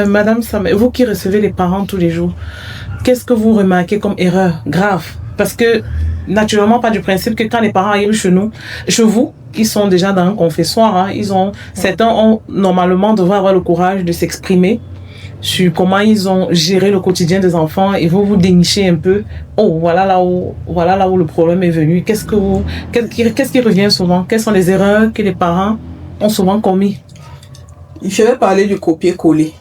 Madame Samé, vous qui recevez les parents tous les jours, qu'est-ce que vous remarquez comme erreur grave? Parce que, naturellement, pas du principe que quand les parents arrivent chez vous, qui sont déjà dans un confessoir, certains normalement devraient avoir le courage de s'exprimer sur comment ils ont géré le quotidien des enfants, et vous dénichez un peu, voilà là où le problème est venu. Qu'est-ce qui revient souvent? Quelles sont les erreurs que les parents ont souvent commis? Je vais parler du copier-coller.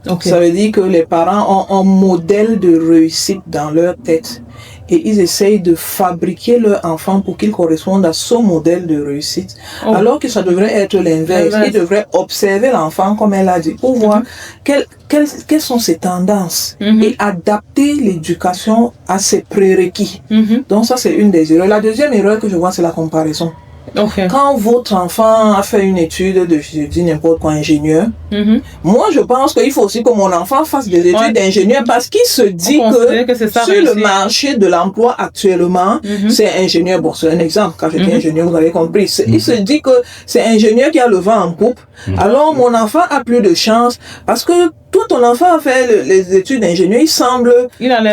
Okay. Ça veut dire que les parents ont un modèle de réussite dans leur tête et ils essayent de fabriquer leur enfant pour qu'il corresponde à ce modèle de réussite. Alors que ça devrait être l'inverse. Ils devraient observer l'enfant, comme elle a dit, pour voir quelles sont ses tendances et adapter l'éducation à ses prérequis. Donc ça, c'est une des erreurs. La deuxième erreur que je vois, c'est la comparaison. Okay. Quand votre enfant a fait une étude de, je dis n'importe quoi, ingénieur, moi je pense qu'il faut aussi que mon enfant fasse des études d'ingénieur parce qu'il se dit que sur le marché de l'emploi actuellement, c'est ingénieur. Bon, c'est un exemple. Quand j'étais ingénieur, vous avez compris. Il se dit que c'est ingénieur qui a le vent en poupe. Alors mon enfant a plus de chance parce que tout ton enfant a fait les études d'ingénieur, il semble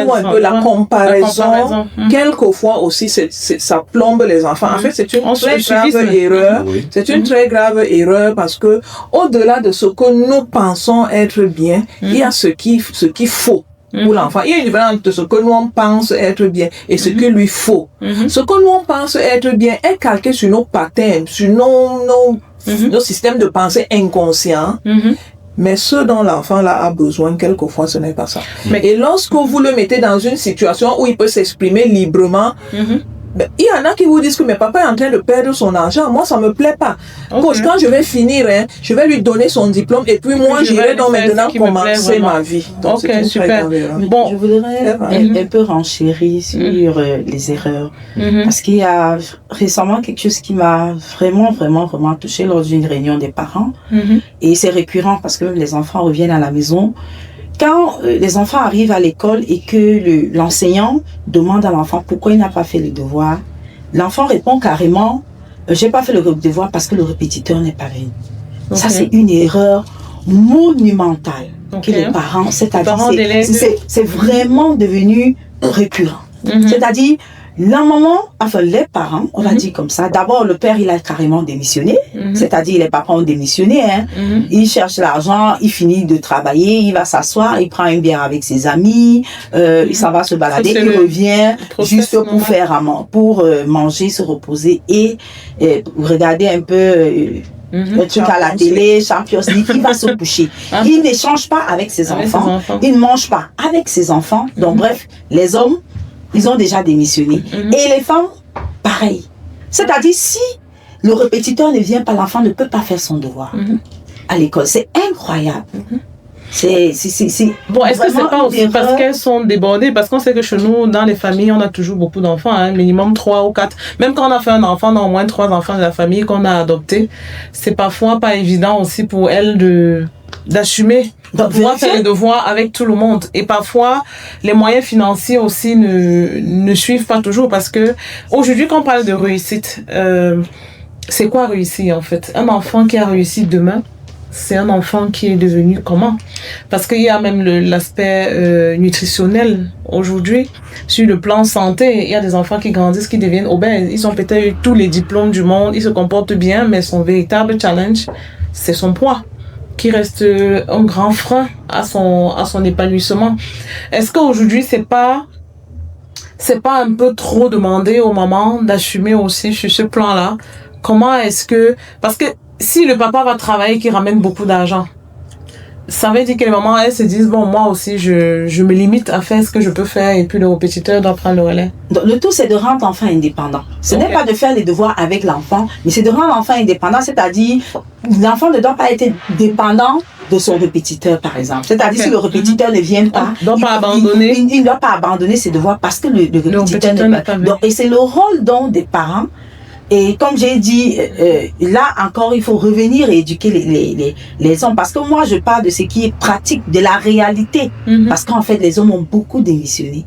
pour un peu la comparaison. Quelquefois aussi, ça plombe les enfants. En fait, c'est une très grave erreur. C'est une très grave erreur parce que au-delà de ce que nous pensons être bien, il y a ce qu'il faut pour l'enfant. Il y a une différence entre ce que nous on pense être bien et ce qu'il lui faut. Ce que nous on pense être bien est calqué sur nos patterns, sur nos systèmes de pensée inconscients. Mais ce dont l'enfant là a besoin, quelquefois, ce n'est pas ça. Et lorsque vous le mettez dans une situation où il peut s'exprimer librement, il y en a qui vous disent que mais papa est en train de perdre son argent. Moi, ça me plaît pas. Coach, quand je vais finir, je vais lui donner son diplôme et puis moi, j'irai donc maintenant commencer ma vie. Donc, c'est super. Bon, je voudrais un peu renchérir sur les erreurs. Parce qu'il y a récemment quelque chose qui m'a vraiment touchée lors d'une réunion des parents. Et c'est récurrent parce que les enfants reviennent à la maison. Quand les enfants arrivent à l'école et que l'enseignant demande à l'enfant pourquoi il n'a pas fait le devoir, l'enfant répond carrément j'ai pas fait le devoir parce que le répétiteur n'est pas venu. Ça, c'est une erreur monumentale que les parents, c'est-à-dire c'est vraiment devenu récurrent. C'est-à-dire la maman, enfin les parents, on va dire comme ça. D'abord, le père, il a carrément démissionné. C'est-à-dire les papas ont démissionné. Il cherche l'argent, il finit de travailler, il va s'asseoir, il prend une bière avec ses amis, il s'en va se balader, il revient juste pour pour manger, se reposer et regarder un peu le truc à la télé, Champions League, il va se coucher. Il n'échange pas avec ses enfants, il ne mange pas avec ses enfants. Donc bref, les hommes, ils ont déjà démissionné. Et les femmes, pareil. C'est-à-dire, si le répétiteur ne vient pas, l'enfant ne peut pas faire son devoir à l'école. C'est incroyable. Bon, est-ce que c'est pas aussi parce qu'elles sont débordées? Parce qu'on sait que chez nous, dans les familles, on a toujours beaucoup d'enfants, minimum 3 ou 4. Même quand on a fait un enfant, on a au moins 3 enfants de la famille qu'on a adoptés. C'est parfois pas évident aussi pour elles d'assumer, de pouvoir faire les devoirs avec tout le monde. Et parfois, les moyens financiers aussi ne suivent pas toujours parce que aujourd'hui, quand on parle de réussite, c'est quoi réussir en fait? Un enfant qui a réussi demain, c'est un enfant qui est devenu comment? Parce qu'il y a même l'aspect nutritionnel aujourd'hui. Sur le plan santé, il y a des enfants qui grandissent, qui deviennent obèses. Ils ont peut-être eu tous les diplômes du monde, ils se comportent bien, mais son véritable challenge, c'est son poids, qui reste un grand frein à son épanouissement. Est-ce qu'aujourd'hui, c'est pas un peu trop demandé aux mamans d'assumer aussi sur ce plan-là? Comment est-ce que... Parce que si le papa va travailler qui ramène beaucoup d'argent, ça veut dire que les mamans, elles se disent, bon, moi aussi, je me limite à faire ce que je peux faire et puis le répétiteur doit prendre le relais. Donc, le tout, c'est de rendre l'enfant indépendant. Ce n'est pas de faire les devoirs avec l'enfant, mais c'est de rendre l'enfant indépendant, c'est-à-dire, l'enfant ne doit pas être dépendant de son répétiteur, par exemple. C'est-à-dire, si le répétiteur ne vient pas, il ne doit pas abandonner ses devoirs parce que le répétiteur n'est pas venu. Et c'est le rôle donc des parents. Et comme j'ai dit, là encore, il faut revenir et éduquer les hommes. Parce que moi, je parle de ce qui est pratique, de la réalité. Parce qu'en fait, les hommes ont beaucoup démissionné.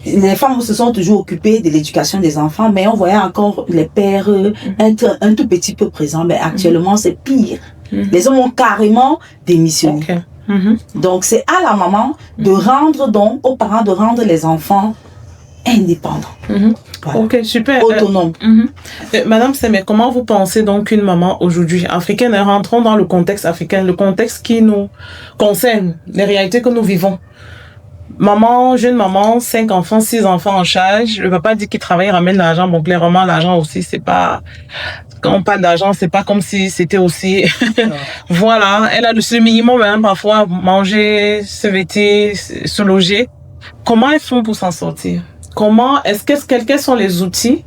Les femmes se sont toujours occupées de l'éducation des enfants, mais on voyait encore les pères être un tout petit peu présents. Mais actuellement, c'est pire. Les hommes ont carrément démissionné. Donc, c'est à la maman de rendre, donc, aux parents de rendre les enfants indépendants. Voilà. Ok, super. Autonome. Madame Semé, comment vous pensez donc qu'une maman aujourd'hui africaine, rentrons dans le contexte africain, le contexte qui nous concerne, les réalités que nous vivons. Maman, jeune maman, 5 enfants, 6 enfants en charge. Le papa dit qu'il travaille, ramène l'argent. Bon, clairement, l'argent aussi, c'est pas... Quand on parle d'argent, c'est pas comme si c'était aussi... Voilà, elle a le minimum, hein, parfois, manger, se vêtir, se loger. Comment elles font pour s'en sortir? Quels sont les outils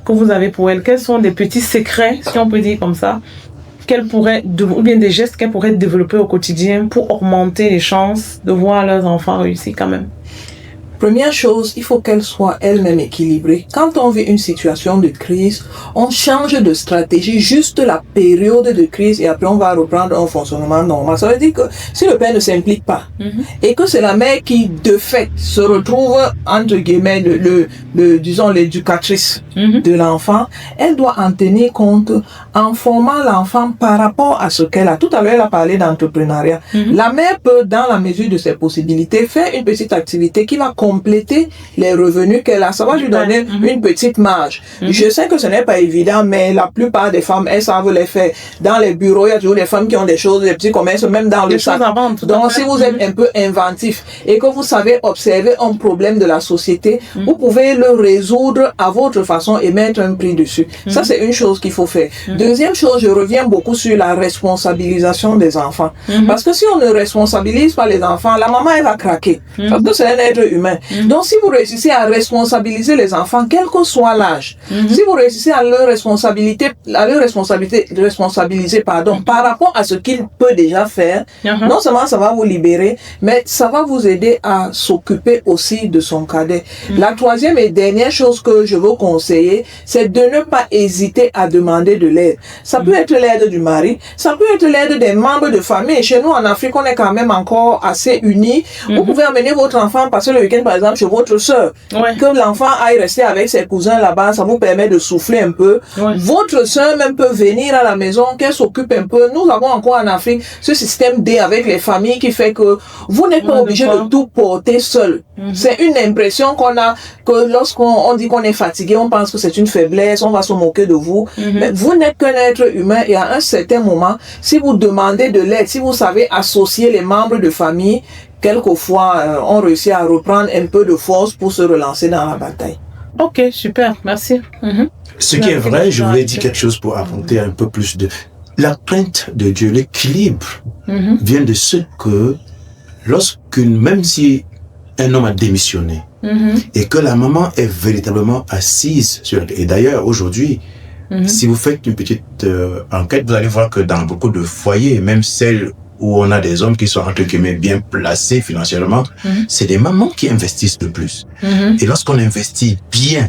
que vous avez pour elles? Quels sont des petits secrets, si on peut dire comme ça, ou bien des gestes qu'elles pourraient développer au quotidien pour augmenter les chances de voir leurs enfants réussir quand même? Première chose, il faut qu'elle soit elle-même équilibrée. Quand on vit une situation de crise, on change de stratégie juste la période de crise et après on va reprendre un fonctionnement normal. Ça veut dire que si le père ne s'implique pas et que c'est la mère qui, de fait, se retrouve, entre guillemets, disons, l'éducatrice de l'enfant, elle doit en tenir compte en formant l'enfant par rapport à ce qu'elle a. Tout à l'heure, elle a parlé d'entrepreneuriat. La mère peut, dans la mesure de ses possibilités, faire une petite activité qui va compléter les revenus qu'elle a. Ça va lui donner une petite marge. Je sais que ce n'est pas évident, mais la plupart des femmes, elles savent les faire. Dans les bureaux, il y a toujours des femmes qui ont des choses, des petits commerces, même dans le sac. Donc, si vous êtes un peu inventif et que vous savez observer un problème de la société, vous pouvez le résoudre à votre façon et mettre un prix dessus. Ça, c'est une chose qu'il faut faire. Deuxième chose, je reviens beaucoup sur la responsabilisation des enfants. Parce que si on ne responsabilise pas les enfants, la maman, elle va craquer. Parce que c'est un être humain. Donc, si vous réussissez à responsabiliser les enfants, quel que soit l'âge, si vous réussissez à leur responsabiliser, par rapport à ce qu'il peut déjà faire, non seulement ça va vous libérer, mais ça va vous aider à s'occuper aussi de son cadet. La troisième et dernière chose que je veux conseiller, c'est de ne pas hésiter à demander de l'aide. Ça peut être l'aide du mari, ça peut être l'aide des membres de famille. Chez nous, en Afrique, on est quand même encore assez unis. Vous pouvez amener votre enfant passer le week-end, par exemple, chez votre soeur. Que l'enfant aille rester avec ses cousins là-bas, ça vous permet de souffler un peu. Votre soeur même peut venir à la maison, qu'elle s'occupe un peu. Nous avons encore en Afrique ce système D avec les familles qui fait que vous n'êtes pas obligé de tout porter seul. C'est une impression qu'on a, que lorsqu'on dit qu'on est fatigué, on pense que c'est une faiblesse, on va se moquer de vous. Mais vous n'êtes qu'un être humain et à un certain moment, si vous demandez de l'aide, si vous savez associer les membres de famille, quelquefois, on réussit à reprendre un peu de force pour se relancer dans la bataille. Ok, super, merci. Ce qui est vrai, je voulais dire quelque chose pour apporter un peu plus de... La crainte de Dieu, l'équilibre, vient de ce que même si un homme a démissionné et que la maman est véritablement assise sur... Et d'ailleurs, aujourd'hui, si vous faites une petite enquête, vous allez voir que dans beaucoup de foyers, même celles où on a des hommes qui sont entre guillemets bien placés financièrement, c'est des mamans qui investissent le plus. Et lorsqu'on investit bien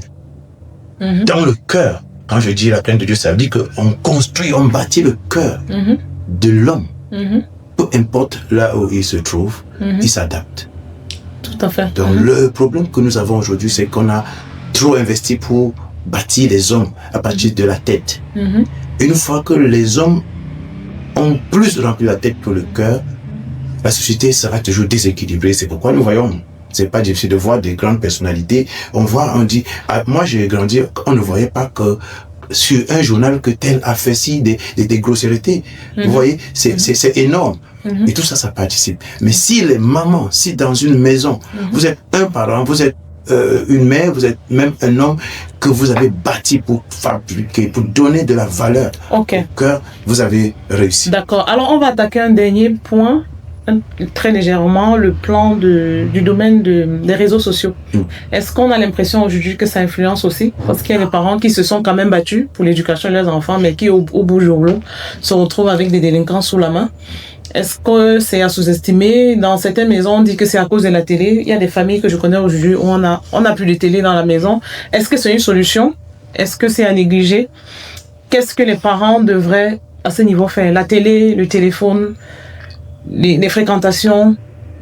dans le cœur, quand je dis la crainte de Dieu, ça veut dire qu'on construit, on bâtit le cœur de l'homme. Peu importe là où il se trouve, il s'adapte. Tout à fait. Donc le problème que nous avons aujourd'hui, c'est qu'on a trop investi pour bâtir les hommes à partir de la tête. Une fois que les hommes ont plus rempli la tête que le cœur, la société sera toujours déséquilibrée. C'est pourquoi nous voyons, c'est pas difficile de voir des grandes personnalités. On dit, moi j'ai grandi, on ne voyait pas que sur un journal que tel a fait des grossièretés. Vous voyez, c'est énorme. Et tout ça, ça participe. Mais si les mamans, si dans une maison, vous êtes un parent, vous êtes une mère, vous êtes même un homme que vous avez bâti pour fabriquer, pour donner de la valeur au cœur, vous avez réussi. D'accord. Alors, on va attaquer un dernier point, très légèrement, le plan du domaine des réseaux sociaux. Est-ce qu'on a l'impression aujourd'hui que ça influence aussi? Parce qu'il y a des parents qui se sont quand même battus pour l'éducation de leurs enfants, mais qui, au bout du jour, se retrouvent avec des délinquants sous la main. Est-ce que c'est à sous-estimer? Dans certaines maisons, on dit que c'est à cause de la télé. Il y a des familles que je connais aujourd'hui où on a plus de télé dans la maison. Est-ce que c'est une solution? Est-ce que c'est à négliger? Qu'est-ce que les parents devraient, à ce niveau, faire? La télé, le téléphone, les fréquentations,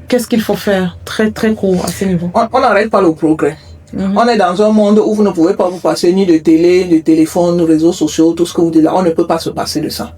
qu'est-ce qu'il faut faire? Très, très court à ce niveau. On n'arrête pas le progrès. On est dans un monde où vous ne pouvez pas vous passer ni de télé, de téléphone, de réseaux sociaux, tout ce que vous dites là. On ne peut pas se passer de ça.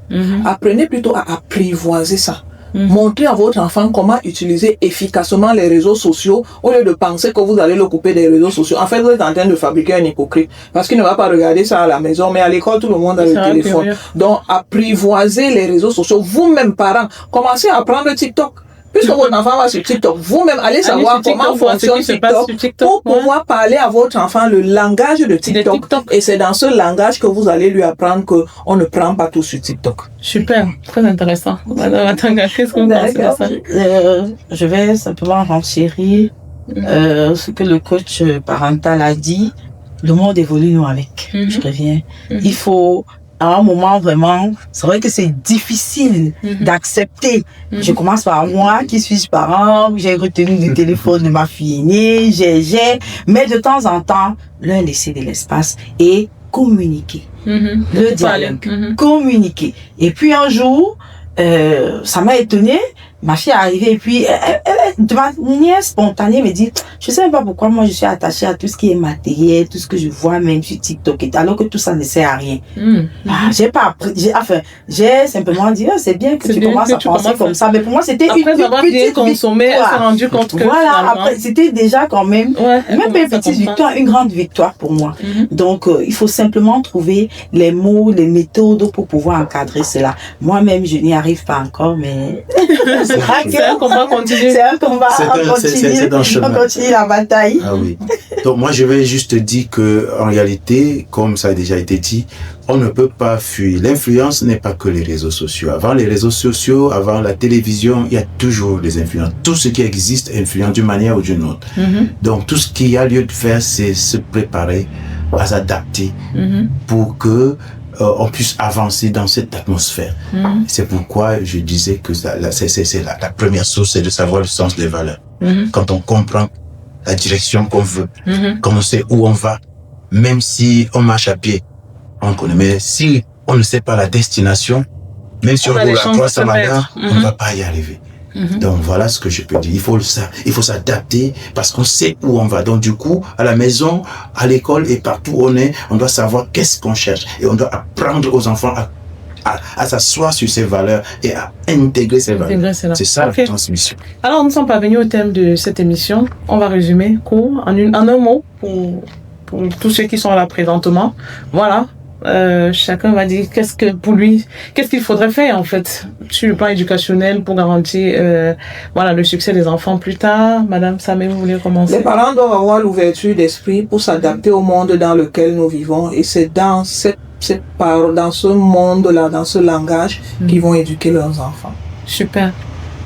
Apprenez plutôt à apprivoiser ça. Montrez à votre enfant comment utiliser efficacement les réseaux sociaux au lieu de penser que vous allez le couper des réseaux sociaux. En fait, vous êtes en train de fabriquer un hypocrite parce qu'il ne va pas regarder ça à la maison, mais à l'école, tout le monde a le téléphone. Donc, apprivoisez les réseaux sociaux. Vous-même, parents, commencez à apprendre TikTok. puisque votre enfant va sur TikTok, vous-même allez savoir comment fonctionne TikTok pour pouvoir parler à votre enfant le langage de TikTok. Et c'est dans ce langage que vous allez lui apprendre qu'on ne prend pas tout sur TikTok. Super, très intéressant. Madame Atanga, qu'est-ce que vous pensez de ça? Je vais simplement renchérir ce que le coach parental a dit. Le monde évolue, nous, avec. Je reviens. Il faut, à un moment, vraiment, c'est vrai que c'est difficile d'accepter. Je commence par moi, qui suis parent, j'ai retenu le téléphone de ma fille aînée, mais de temps en temps, leur laisser de l'espace et communiquer. Le dialogue. Communiquer. Et puis un jour, ça m'a étonnée. Ma fille est arrivée et puis de manière spontanée me dit, je sais même pas pourquoi moi je suis attachée à tout ce qui est matériel, tout ce que je vois même sur TikTok, alors que tout ça ne sert à rien. J'ai pas appris, j'ai simplement dit, c'est bien que tu commences à penser comme ça, mais pour moi c'était une petite consommé, elle s'est rendue compte que voilà, après c'était déjà quand même, même une petite victoire, une grande victoire pour moi. Donc il faut simplement trouver les mots, les méthodes pour pouvoir encadrer cela. Moi-même je n'y arrive pas encore, mais c'est un combat continu. C'est un combat. On continue la bataille. Ah oui. Donc moi je vais juste dire que en réalité, comme ça a déjà été dit, on ne peut pas fuir. L'influence n'est pas que les réseaux sociaux. Avant les réseaux sociaux, avant la télévision, il y a toujours des influences. Tout ce qui existe influence d'une manière ou d'une autre. Donc tout ce qu'il y a lieu de faire, c'est se préparer à s'adapter pour que on puisse avancer dans cette atmosphère. C'est pourquoi je disais que la première source, c'est de savoir le sens des valeurs. Quand on comprend la direction qu'on veut, quand on sait où on va, même si on marche à pied, on connaît. Mais si on ne sait pas la destination, même si on roule à 300 mètres, on ne va pas y arriver. Donc voilà ce que je peux dire. Il faut s'adapter parce qu'on sait où on va. Donc du coup, à la maison, à l'école et partout où on est, on doit savoir qu'est-ce qu'on cherche. Et on doit apprendre aux enfants à s'asseoir sur ces valeurs et à intégrer ces valeurs. C'est ça la transmission. Alors nous sommes parvenus au thème de cette émission. On va résumer court en un mot pour tous ceux qui sont là présentement. Voilà. Chacun va dire qu'est-ce qu'il faudrait faire en fait sur le plan éducationnel pour garantir le succès des enfants plus tard. Madame Samé, vous voulez commencer? Les parents doivent avoir l'ouverture d'esprit pour s'adapter au monde dans lequel nous vivons, et c'est dans dans ce monde-là, dans ce langage qu'ils vont éduquer leurs enfants. Super.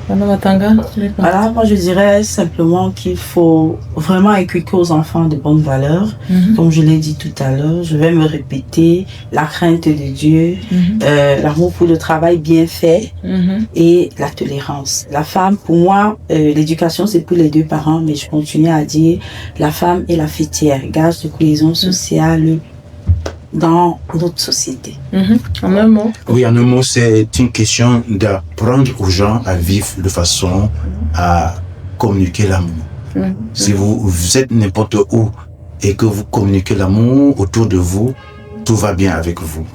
Madame Atanga? Voilà, moi je dirais simplement qu'il faut vraiment inculquer aux enfants de bonnes valeurs. Comme je l'ai dit tout à l'heure, je vais me répéter, la crainte de Dieu, l'amour pour le travail bien fait et la tolérance. La femme, pour moi, l'éducation c'est pour les deux parents, mais je continue à dire la femme est la fêtière, gage de cohésion sociale dans notre société. En un mot? Oui, en un mot, c'est une question d'apprendre aux gens à vivre de façon à communiquer l'amour. Si vous êtes n'importe où et que vous communiquez l'amour autour de vous, tout va bien avec vous.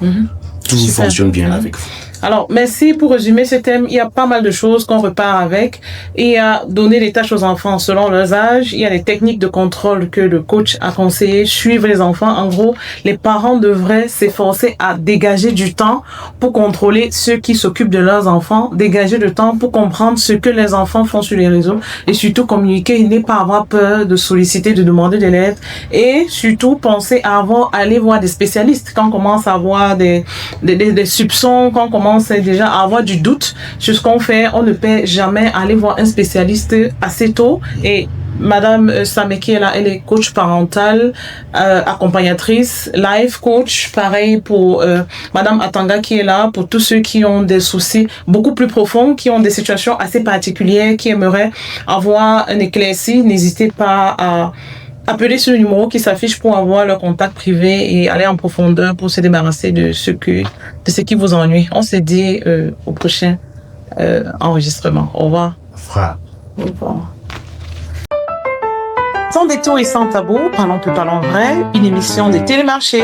Tout fonctionne bien avec vous. Alors, merci pour résumer ce thème. Il y a pas mal de choses qu'on repart avec. Il y a donner les tâches aux enfants selon leurs âges. Il y a les techniques de contrôle que le coach a conseillé. Suivre les enfants. En gros, les parents devraient s'efforcer à dégager du temps pour contrôler ceux qui s'occupent de leurs enfants. Dégager du temps pour comprendre ce que les enfants font sur les réseaux. Et surtout communiquer, ne pas avoir peur de solliciter, de demander de l'aide. Et surtout penser à aller voir des spécialistes. Quand on commence à avoir des soupçons, quand on commence déjà à avoir du doute sur ce qu'on fait, on ne peut jamais aller voir un spécialiste assez tôt. Et Madame Samé qui est là, elle est coach parentale, accompagnatrice, life coach, pareil pour Madame Atanga qui est là, pour tous ceux qui ont des soucis beaucoup plus profonds, qui ont des situations assez particulières, qui aimeraient avoir un éclairci. N'hésitez pas à appeler ce numéro qui s'affiche pour avoir leur contact privé et aller en profondeur pour se débarrasser de ce qui vous ennuie. On se dit au prochain enregistrement. Au revoir. Au revoir. Sans détour et sans tabou, parlons vrai, une émission de Télémarché.